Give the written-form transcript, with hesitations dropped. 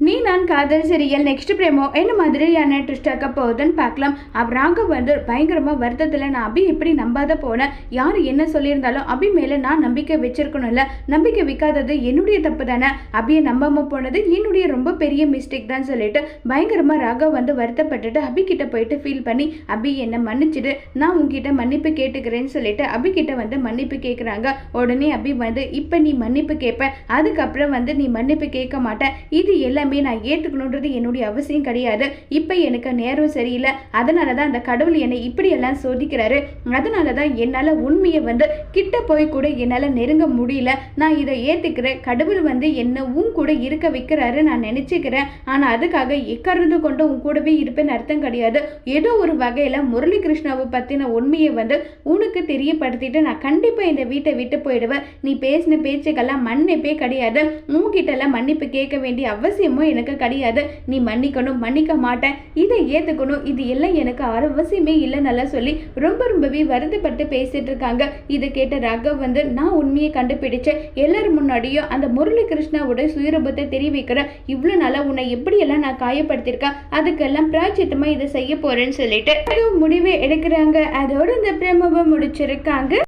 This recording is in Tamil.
நீ நான் காதல் சீரியல் நெக்ஸ்ட் பிரேமோ என்ன மாதிரியான ட்விஸ்ட் ஆக்க போகுதுன்னு பார்க்கலாம். ராகவ் பயங்கரமாக வருத்தத்தில் நான் அபி எப்படி நம்பாத போனேன். யார் என்ன சொல்லியிருந்தாலும் அபி மேலே நான் நம்பிக்கை வச்சிருக்கணும்ல. நம்பிக்கை வைக்காதது என்னுடைய தப்பு தானே. அபியை நம்பாமல் போனது என்னுடைய ரொம்ப பெரிய மிஸ்டேக் தான் சொல்லிட்டு பயங்கரமாக ராகவ் வருத்தப்பட்டுட்டு அபி கிட்ட போயிட்டு ஃபீல் பண்ணி அபி என்னை மன்னிச்சுட்டு நான் உங்ககிட்ட மன்னிப்பு கேட்டுக்கிறேன்னு சொல்லிட்டு அபி கிட்ட மன்னிப்பு கேட்குறாங்க. உடனே அபி இப்போ நீ மன்னிப்பு கேட்ப, அதுக்கப்புறம் நீ மன்னிப்பு கேட்க மாட்டேன். இது எல்லாமே நான் ஏற்றுக்கணுன்றது என்னுடைய அவசியம் கிடையாது. இப்போ எனக்கு நேரம் சரியில்லை, அதனால தான் அந்த கடவுள் என்னை இப்படியெல்லாம் சோதிக்கிறாரு. அதனால தான் என்னால் உண்மையை கிட்ட போய் கூட என்னால் நெருங்க முடியல. நான் இதை ஏற்றுக்கிறேன். கடவுள் என்ன உன் கூட இருக்க வைக்கிறாரு நான் நினச்சிக்கிறேன். ஆனால் அதுக்காக எக்கறது கொண்டு உன் கூடவே இருப்பேன்னு அர்த்தம் கிடையாது. ஏதோ ஒரு வகையில் முரளி கிருஷ்ணாவை பற்றின உண்மையை உனக்கு தெரியப்படுத்திட்டு நான் கண்டிப்பாக இந்த வீட்டை விட்டு போயிடுவேன். நீ பேசின பேச்சுக்கெல்லாம் மன்னிப்பே கிடையாது. உன்கிட்டலாம் மன்னிப்பு கேட்க வேண்டிய அவசியம் எனக்கு கிடையாது. நீ மன்னிக்கணும், மன்னிக்க மாட்டேன், இதை ஏத்துக்கணும், இது எல்லாம் எனக்கு அவசியமே இல்லைன்னு சொல்லி ரொம்பவே வருத்தப்பட்டு பேசிட்டு இருக்காங்க. இதை கேட்ட ராகவ் நான் உண்மையை கண்டுபிடிச்சேன். எல்லாரும் முன்னாடியும் அந்த முரளி கிருஷ்ணாவோட சுயரூபத்தை தெரிவிக்கிறேன். இவ்வளவு நாளா உன்னை எப்படியெல்லாம் நான் காயப்படுத்திருக்கேன், அதுக்கெல்லாம் பிராய்ச்சித்தமா இதை செய்ய போறேன்னு சொல்லிட்டு முடிவை எடுக்கிறாங்க. அதோட இந்த பிரேமாவை முடிச்சிருக்காங்க.